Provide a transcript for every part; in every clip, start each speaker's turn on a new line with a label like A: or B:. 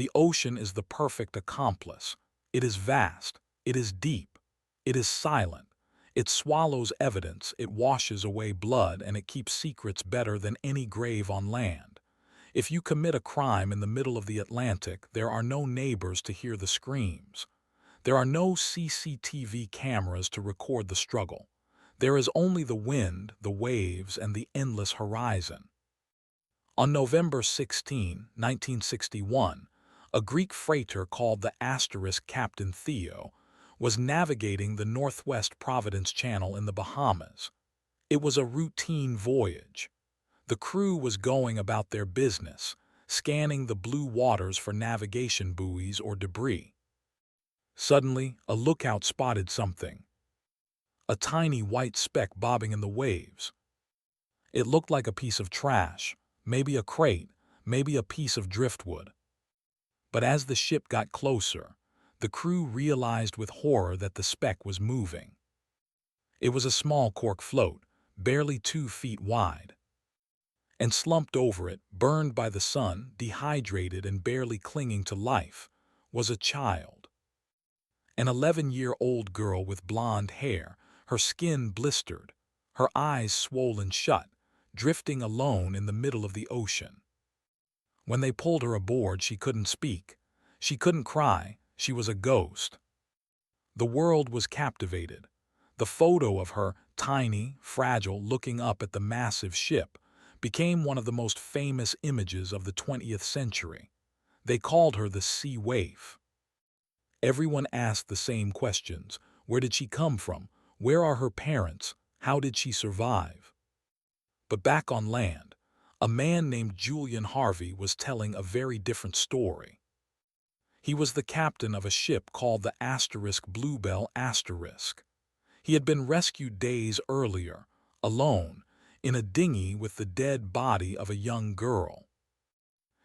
A: The ocean is the perfect accomplice. It is vast, it is deep, it is silent. It swallows evidence, it washes away blood, and it keeps secrets better than any grave on land. If you commit a crime in the middle of the Atlantic, there are no neighbors to hear the screams. There are no CCTV cameras to record the struggle. There is only the wind, the waves, and the endless horizon. On November 16, 1961, a Greek freighter called the Captain Theo was navigating the Northwest Providence Channel in the Bahamas. It was a routine voyage. The crew was going about their business, scanning the blue waters for navigation buoys or debris. Suddenly, a lookout spotted something. A tiny white speck bobbing in the waves. It looked like a piece of trash, maybe a crate, maybe a piece of driftwood. But as the ship got closer, the crew realized with horror that the speck was moving. It was a small cork float, barely 2 feet wide. And slumped over it, burned by the sun, dehydrated and barely clinging to life, was a child. An 11-year-old girl with blonde hair, her skin blistered, her eyes swollen shut, drifting alone in the middle of the ocean. When they pulled her aboard, she couldn't speak. She couldn't cry. She was a ghost. The world was captivated. The photo of her, tiny, fragile, looking up at the massive ship, became one of the most famous images of the 20th century. They called her the sea waif. Everyone asked the same questions. Where did she come from? Where are her parents? How did she survive? But back on land, a man named Julian Harvey was telling a very different story. He was the captain of a ship called the Bluebelle. He had been rescued days earlier, alone, in a dinghy with the dead body of a young girl.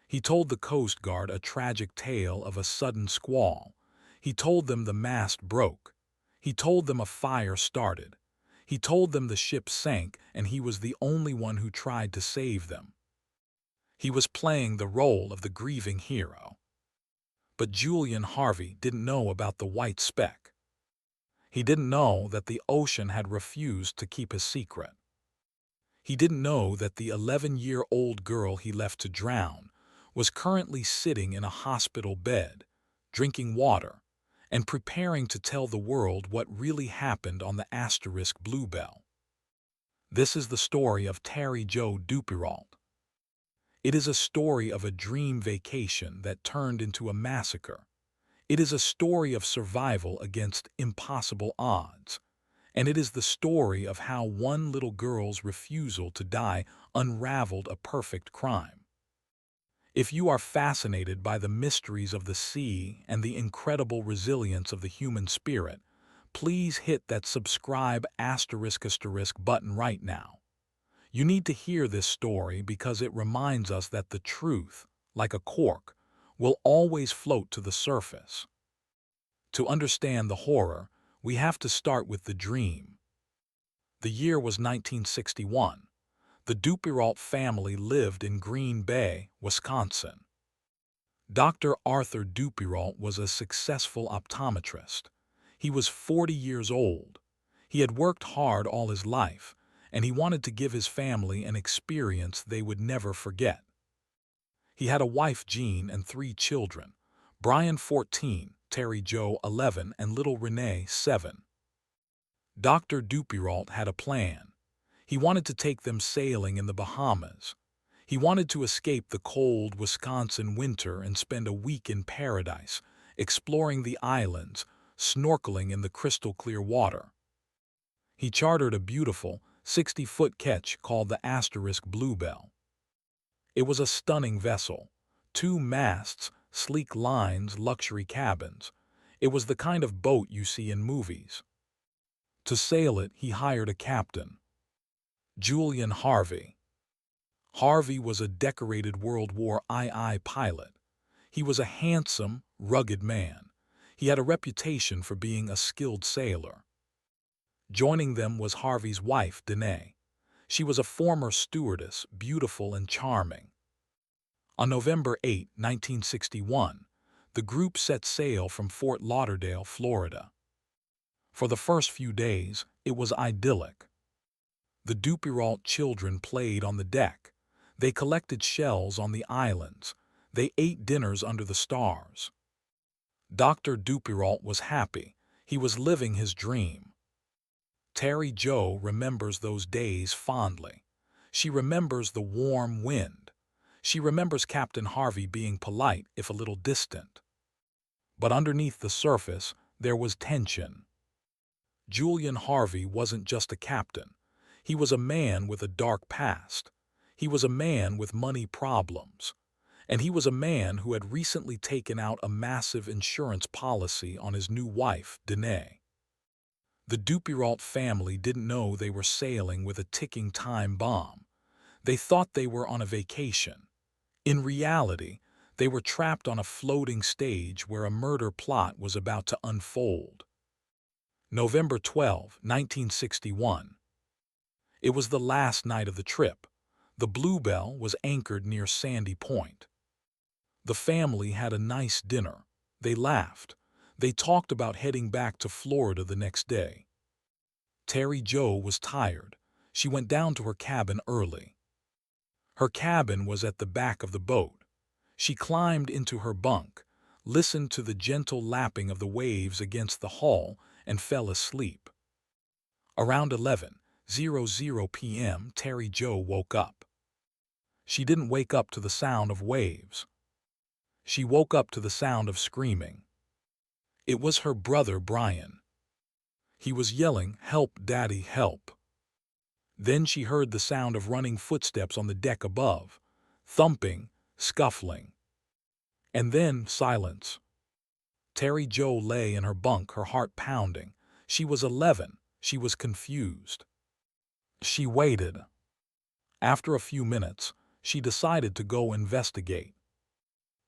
A: He told the Coast Guard a tragic tale of a sudden squall. He told them the mast broke. He told them a fire started. He told them the ship sank and he was the only one who tried to save them. He was playing the role of the grieving hero. But Julian Harvey didn't know about the white speck. He didn't know that the ocean had refused to keep his secret. He didn't know that the 11-year-old girl he left to drown was currently sitting in a hospital bed, drinking water, and preparing to tell the world what really happened on the Bluebelle. This is the story of Terry Jo Duperrault. It is a story of a dream vacation that turned into a massacre. It is a story of survival against impossible odds. And it is the story of how one little girl's refusal to die unraveled a perfect crime. If you are fascinated by the mysteries of the sea and the incredible resilience of the human spirit, please hit that subscribe * button right now. You need to hear this story because it reminds us that the truth, like a cork, will always float to the surface. To understand the horror, we have to start with the dream. The year was 1961. The Duperrault family lived in Green Bay, Wisconsin. Dr. Arthur Duperrault was a successful optometrist. He was 40 years old. He had worked hard all his life, and he wanted to give his family an experience they would never forget. He had a wife, Jean, and 3 children, Brian 14, Terry Jo 11, and little Renee 7. Dr. Duperrault had a plan. He wanted to take them sailing in the Bahamas. He wanted to escape the cold Wisconsin winter and spend a week in paradise, exploring the islands, snorkeling in the crystal-clear water. He chartered a beautiful 60-foot ketch called the Bluebelle. It was a stunning vessel. 2 masts, sleek lines, luxury cabins. It was the kind of boat you see in movies. To sail it, he hired a captain, Julian Harvey. Harvey was a decorated World War II pilot. He was a handsome, rugged man. He had a reputation for being a skilled sailor. Joining them was Harvey's wife, Danae. She was a former stewardess, beautiful and charming. On November 8, 1961, The group set sail from Fort Lauderdale, Florida. For the first few days, it was idyllic. The Duperrault children played on the deck. They collected shells on the islands. They ate dinners under the stars. Dr. Duperrault was happy. He was living his dream. Terry Jo remembers those days fondly. She remembers the warm wind. She remembers Captain Harvey being polite, if a little distant. But underneath the surface, there was tension. Julian Harvey wasn't just a captain. He was a man with a dark past. He was a man with money problems. And he was a man who had recently taken out a massive insurance policy on his new wife, Danae. The Duperrault family didn't know they were sailing with a ticking time bomb. They thought they were on a vacation. In reality, they were trapped on a floating stage where a murder plot was about to unfold. November 12, 1961. It was the last night of the trip. The Bluebelle was anchored near Sandy Point. The family had a nice dinner. They laughed. They talked about heading back to Florida the next day. Terry Jo was tired. She went down to her cabin early. Her cabin was at the back of the boat. She climbed into her bunk, listened to the gentle lapping of the waves against the hull, and fell asleep. Around 11:00 p.m., Terry Jo woke up. She didn't wake up to the sound of waves. She woke up to the sound of screaming. It was her brother Brian. He was yelling, "Help, Daddy, help." Then she heard the sound of running footsteps on the deck above, thumping, scuffling. And then silence. Terry Jo lay in her bunk, her heart pounding. She was 11. She was confused. She waited. After a few minutes, she decided to go investigate.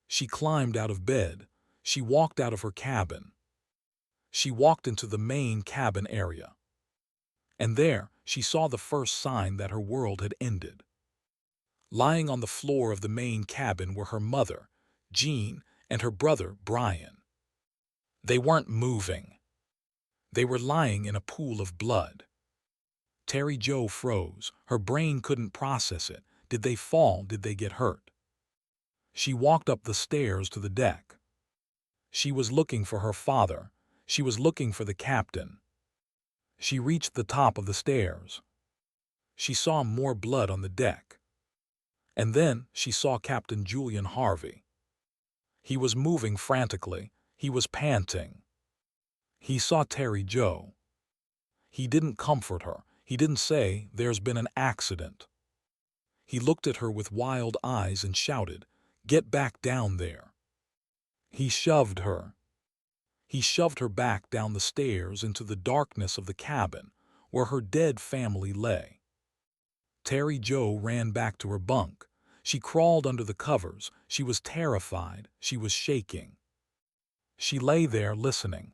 A: She climbed out of bed. She walked out of her cabin. She walked into the main cabin area. And there, she saw the first sign that her world had ended. Lying on the floor of the main cabin were her mother, Jean, and her brother, Brian. They weren't moving. They were lying in a pool of blood. Terry Jo froze. Her brain couldn't process it. Did they fall? Did they get hurt? She walked up the stairs to the deck. She was looking for her father. She was looking for the captain. She reached the top of the stairs. She saw more blood on the deck. And then she saw Captain Julian Harvey. He was moving frantically. He was panting. He saw Terry Jo. He didn't comfort her. He didn't say, "There's been an accident." He looked at her with wild eyes and shouted, "Get back down there." He shoved her. He shoved her back down the stairs into the darkness of the cabin, where her dead family lay. Terry Jo ran back to her bunk. She crawled under the covers. She was terrified. She was shaking. She lay there listening.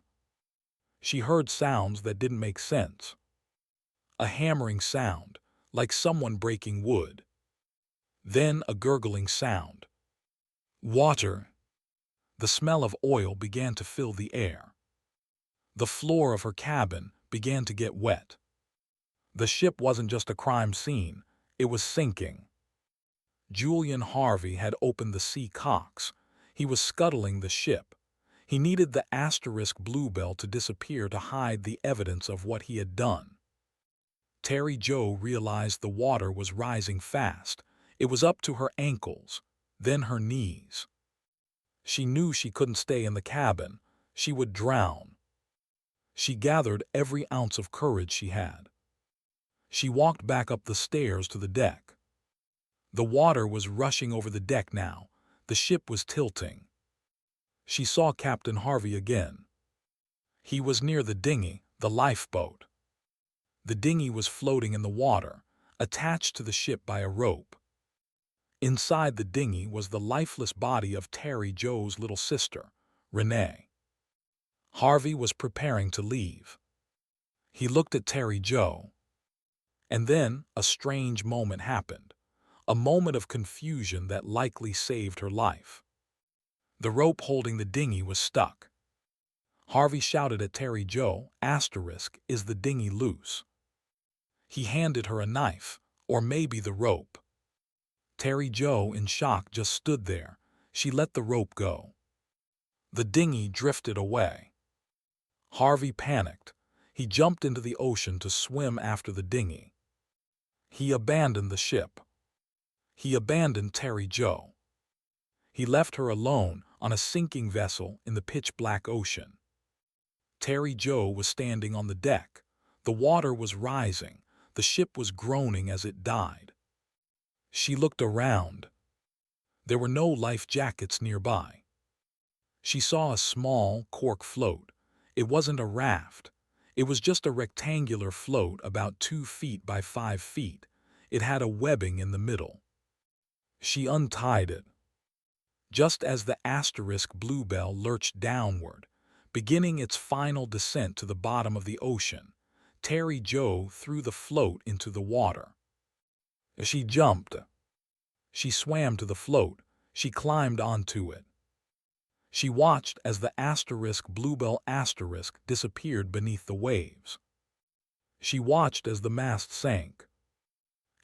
A: She heard sounds that didn't make sense. A hammering sound, like someone breaking wood. Then a gurgling sound. Water. The smell of oil began to fill the air. The floor of her cabin began to get wet. The ship wasn't just a crime scene, it was sinking. Julian Harvey had opened the sea cocks. He was scuttling the ship. He needed the asterisk Bluebelle to disappear to hide the evidence of what he had done. Terry Jo realized the water was rising fast. It was up to her ankles, then her knees. She knew she couldn't stay in the cabin. She would drown. She gathered every ounce of courage she had. She walked back up the stairs to the deck. The water was rushing over the deck now. The ship was tilting. She saw Captain Harvey again. He was near the dinghy, the lifeboat. The dinghy was floating in the water, attached to the ship by a rope. Inside the dinghy was the lifeless body of Terry Jo's little sister, Renee. Harvey was preparing to leave. He looked at Terry Jo. And then a strange moment happened, a moment of confusion that likely saved her life. The rope holding the dinghy was stuck. Harvey shouted at Terry Jo, "Is the dinghy loose?" He handed her a knife, or maybe the rope. Terry Jo, in shock, just stood there. She let the rope go. The dinghy drifted away. Harvey panicked. He jumped into the ocean to swim after the dinghy. He abandoned the ship. He abandoned Terry Jo. He left her alone on a sinking vessel in the pitch-black ocean. Terry Jo was standing on the deck. The water was rising. The ship was groaning as it died. She looked around. There were no life jackets nearby. She saw a small cork float. It wasn't a raft. It was just a rectangular float about 2 feet by 5 feet. It had a webbing in the middle. She untied it. Just as the Bluebelle lurched downward, beginning its final descent to the bottom of the ocean, Terry Jo threw the float into the water. She jumped. She swam to the float. She climbed onto it. She watched as the Bluebelle disappeared beneath the waves. She watched as the mast sank.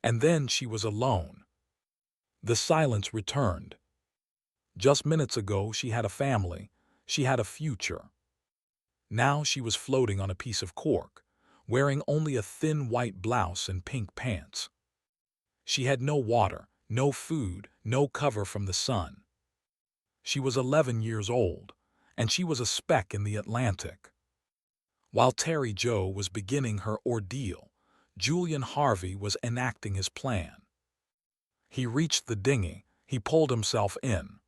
A: And then she was alone. The silence returned. Just minutes ago she had a family. She had a future. Now she was floating on a piece of cork, wearing only a thin white blouse and pink pants. She had no water, no food, no cover from the sun. She was 11 years old, and she was a speck in the Atlantic. While Terry Jo was beginning her ordeal, Julian Harvey was enacting his plan. He reached the dinghy. He pulled himself in.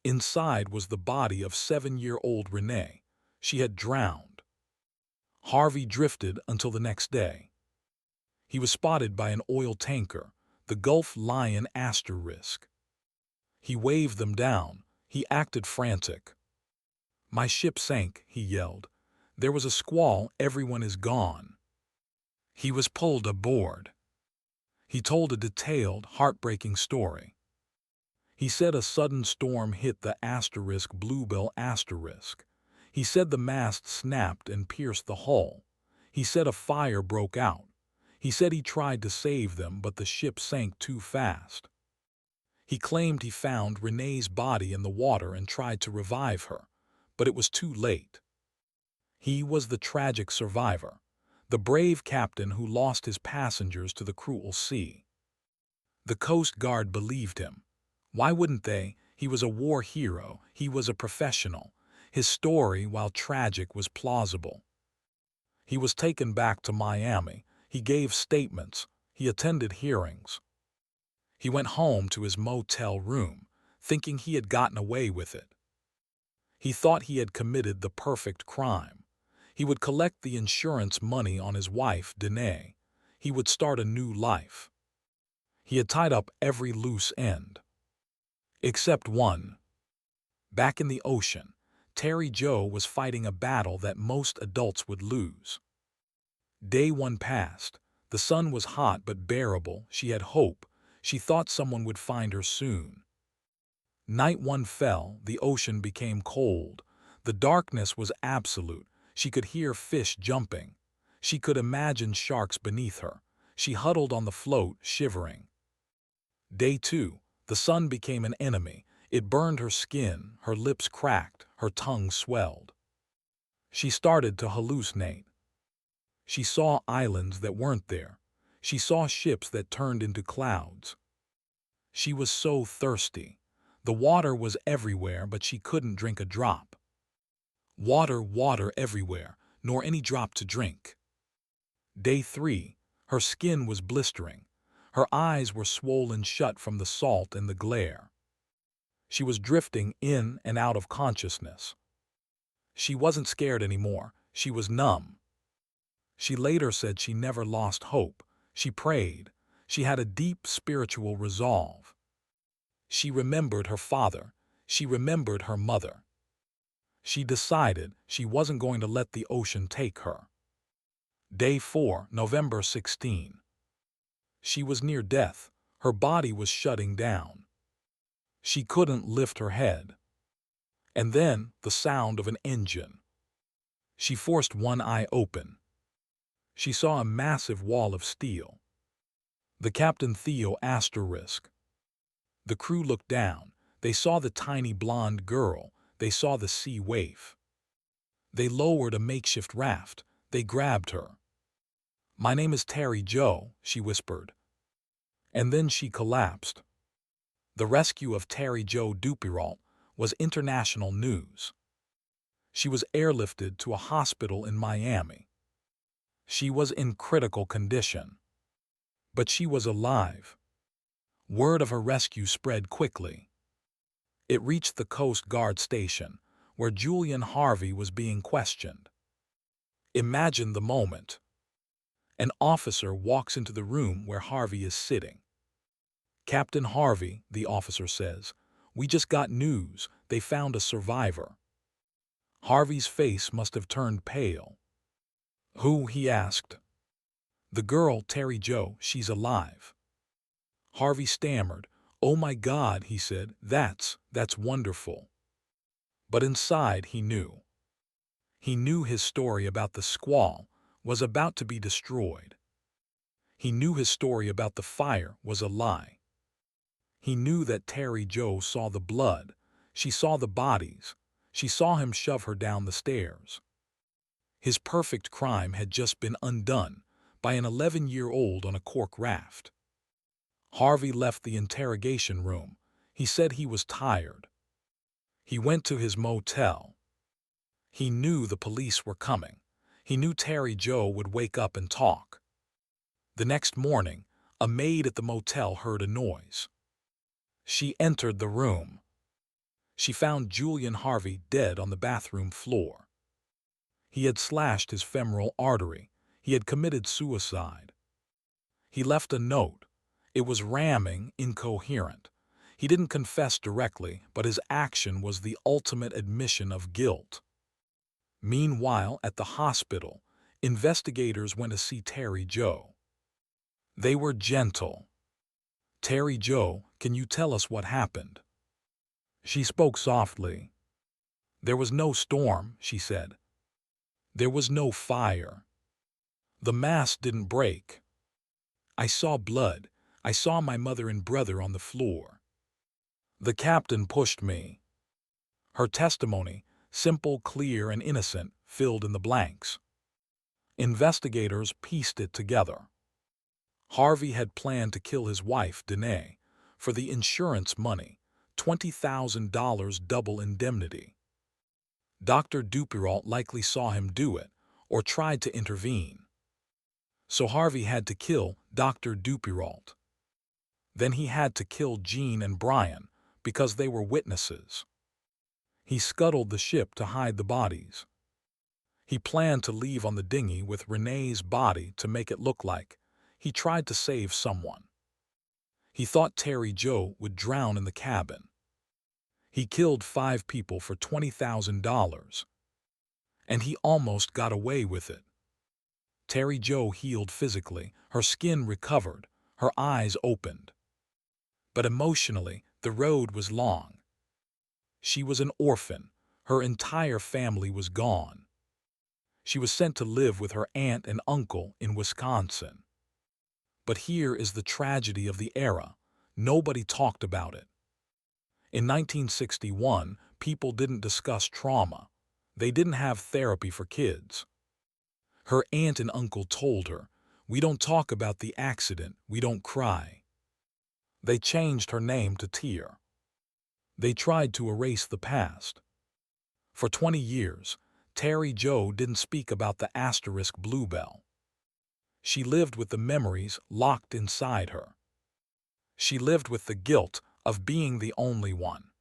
A: Inside was the body of 7-year-old Renee. She had drowned. Harvey drifted until the next day. He was spotted by an oil tanker, the Gulf Lion *. He waved them down. He acted frantic. "My ship sank," he yelled. "There was a squall. Everyone is gone." He was pulled aboard. He told a detailed, heartbreaking story. He said a sudden storm hit the Bluebelle *. He said the mast snapped and pierced the hull. He said a fire broke out. He said he tried to save them, but the ship sank too fast. He claimed he found Renee's body in the water and tried to revive her, but it was too late. He was the tragic survivor, the brave captain who lost his passengers to the cruel sea. The Coast Guard believed him. Why wouldn't they? He was a war hero. He was a professional. His story, while tragic, was plausible. He was taken back to Miami. He gave statements. He attended hearings. He went home to his motel room, thinking he had gotten away with it. He thought he had committed the perfect crime. He would collect the insurance money on his wife, Danae. He would start a new life. He had tied up every loose end. Except one. Back in the ocean, Terry Jo was fighting a battle that most adults would lose. Day 1 passed. The sun was hot but bearable. She had hope. She thought someone would find her soon. Night 1 fell. The ocean became cold. The darkness was absolute. She could hear fish jumping. She could imagine sharks beneath her. She huddled on the float, shivering. Day 2. The sun became an enemy. It burned her skin. Her lips cracked. Her tongue swelled. She started to hallucinate. She saw islands that weren't there. She saw ships that turned into clouds. She was so thirsty. The water was everywhere, but she couldn't drink a drop. Water, water everywhere, nor any drop to drink. Day 3. Her skin was blistering. Her eyes were swollen shut from the salt and the glare. She was drifting in and out of consciousness. She wasn't scared anymore. She was numb. She later said she never lost hope. She prayed. She had a deep spiritual resolve. She remembered her father. She remembered her mother. She decided she wasn't going to let the ocean take her. Day 4, November 16. She was near death. Her body was shutting down. She couldn't lift her head. And then the sound of an engine. She forced one eye open. She saw a massive wall of steel. The Captain Theo asterisk. The crew looked down. They saw the tiny blonde girl. They saw the sea waif. They lowered a makeshift raft. They grabbed her. "My name is Terry Jo," she whispered. And then she collapsed. The rescue of Terry Jo Duperrault was international news. She was airlifted to a hospital in Miami. She was in critical condition. But she was alive. Word of her rescue spread quickly. It reached the Coast Guard station, where Julian Harvey was being questioned. Imagine the moment. An officer walks into the room where Harvey is sitting. "Captain Harvey," the officer says, "we just got news. They found a survivor." Harvey's face must have turned pale. "Who?" he asked. "The girl, Terry Jo, she's alive." Harvey stammered. "Oh my God," he said, that's wonderful." But inside he knew. He knew his story about the squall was about to be destroyed. He knew his story about the fire was a lie. He knew that Terry Jo saw the blood. She saw the bodies. She saw him shove her down the stairs. His perfect crime had just been undone by an 11-year-old on a cork raft. Harvey left the interrogation room. He said he was tired. He went to his motel. He knew the police were coming. He knew Terry Jo would wake up and talk. The next morning, a maid at the motel heard a noise. She entered the room. She found Julian Harvey dead on the bathroom floor. He had slashed his femoral artery. He had committed suicide. He left a note. It was ramming, incoherent. He didn't confess directly, but his action was the ultimate admission of guilt. Meanwhile, at the hospital, investigators went to see Terry Jo. They were gentle. "Terry Jo, can you tell us what happened?" She spoke softly. "There was no storm," she said. "There was no fire. The mast didn't break. I saw blood. I saw my mother and brother on the floor. The captain pushed me." Her testimony, simple, clear, and innocent, filled in the blanks. Investigators pieced it together. Harvey had planned to kill his wife, Danae, for the insurance money, $20,000 double indemnity. Dr. Duperrault likely saw him do it, or tried to intervene. So Harvey had to kill Dr. Duperrault. Then he had to kill Jean and Brian, because they were witnesses. He scuttled the ship to hide the bodies. He planned to leave on the dinghy with Renee's body to make it look like he tried to save someone. He thought Terry Jo would drown in the cabin. He killed 5 people for $20,000. And he almost got away with it. Terry Jo healed physically, her skin recovered, her eyes opened. But emotionally, the road was long. She was an orphan. Her entire family was gone. She was sent to live with her aunt and uncle in Wisconsin. But here is the tragedy of the era. Nobody talked about it. In 1961, people didn't discuss trauma. They didn't have therapy for kids. Her aunt and uncle told her, "We don't talk about the accident, we don't cry." They changed her name to Tear. They tried to erase the past. For 20 years, Terry Jo didn't speak about the asterisk Bluebelle. She lived with the memories locked inside her. She lived with the guilt of being the only one.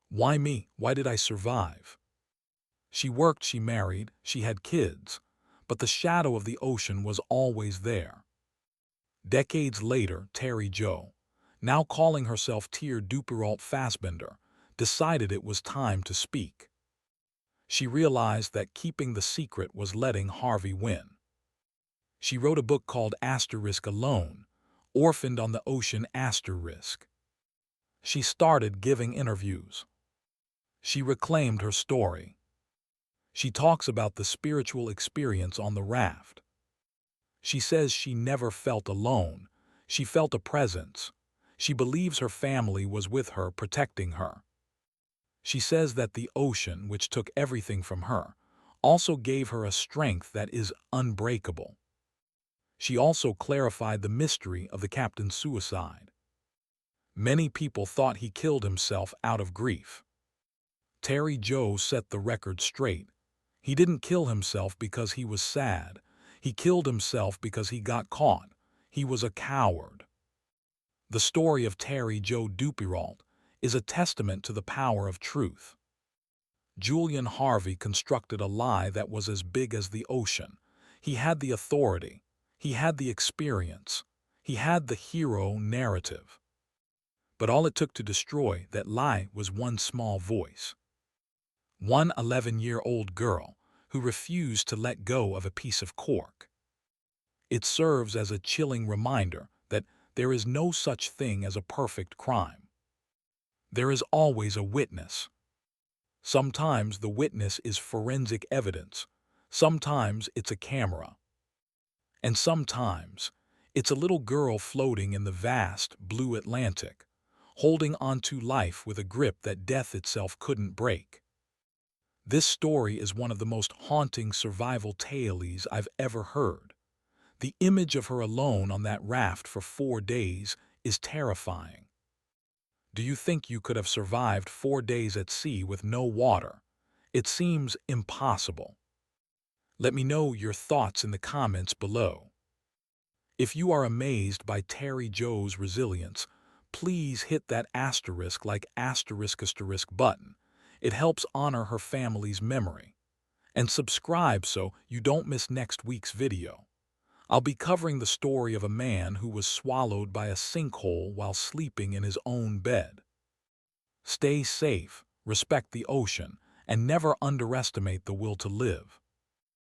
A: Why me? Why did I survive? She worked, she married, she had kids, but the shadow of the ocean was always there. Decades later, Terry Jo, now calling herself Tear Duperrault Fassbender, decided it was time to speak. She realized that keeping the secret was letting Harvey win. She wrote a book called Asterisk Alone, Orphaned on the Ocean Asterisk. She started giving interviews. She reclaimed her story. She talks about the spiritual experience on the raft. She says she never felt alone. She felt a presence. She believes her family was with her, protecting her. She says that the ocean, which took everything from her, also gave her a strength that is unbreakable. She also clarified the mystery of the captain's suicide. Many people thought he killed himself out of grief. Terry Jo set the record straight. He didn't kill himself because he was sad. He killed himself because he got caught. He was a coward. The story of Terry Jo Duperrault is a testament to the power of truth. Julian Harvey constructed a lie that was as big as the ocean. He had the authority. He had the experience. He had the hero narrative. But all it took to destroy that lie was one small voice. One 11-year-old girl who refused to let go of a piece of cork. It serves as a chilling reminder that there is no such thing as a perfect crime. There is always a witness. Sometimes the witness is forensic evidence. Sometimes it's a camera. And sometimes it's a little girl floating in the vast blue Atlantic, holding onto life with a grip that death itself couldn't break. This story is one of the most haunting survival tales I've ever heard. The image of her alone on that raft for 4 days is terrifying. Do you think you could have survived 4 days at sea with no water? It seems impossible. Let me know your thoughts in the comments below. If you are amazed by Terry Jo's resilience, please hit that asterisk button. It helps honor her family's memory. And subscribe so you don't miss next week's video. I'll be covering the story of a man who was swallowed by a sinkhole while sleeping in his own bed. Stay safe, respect the ocean, and never underestimate the will to live.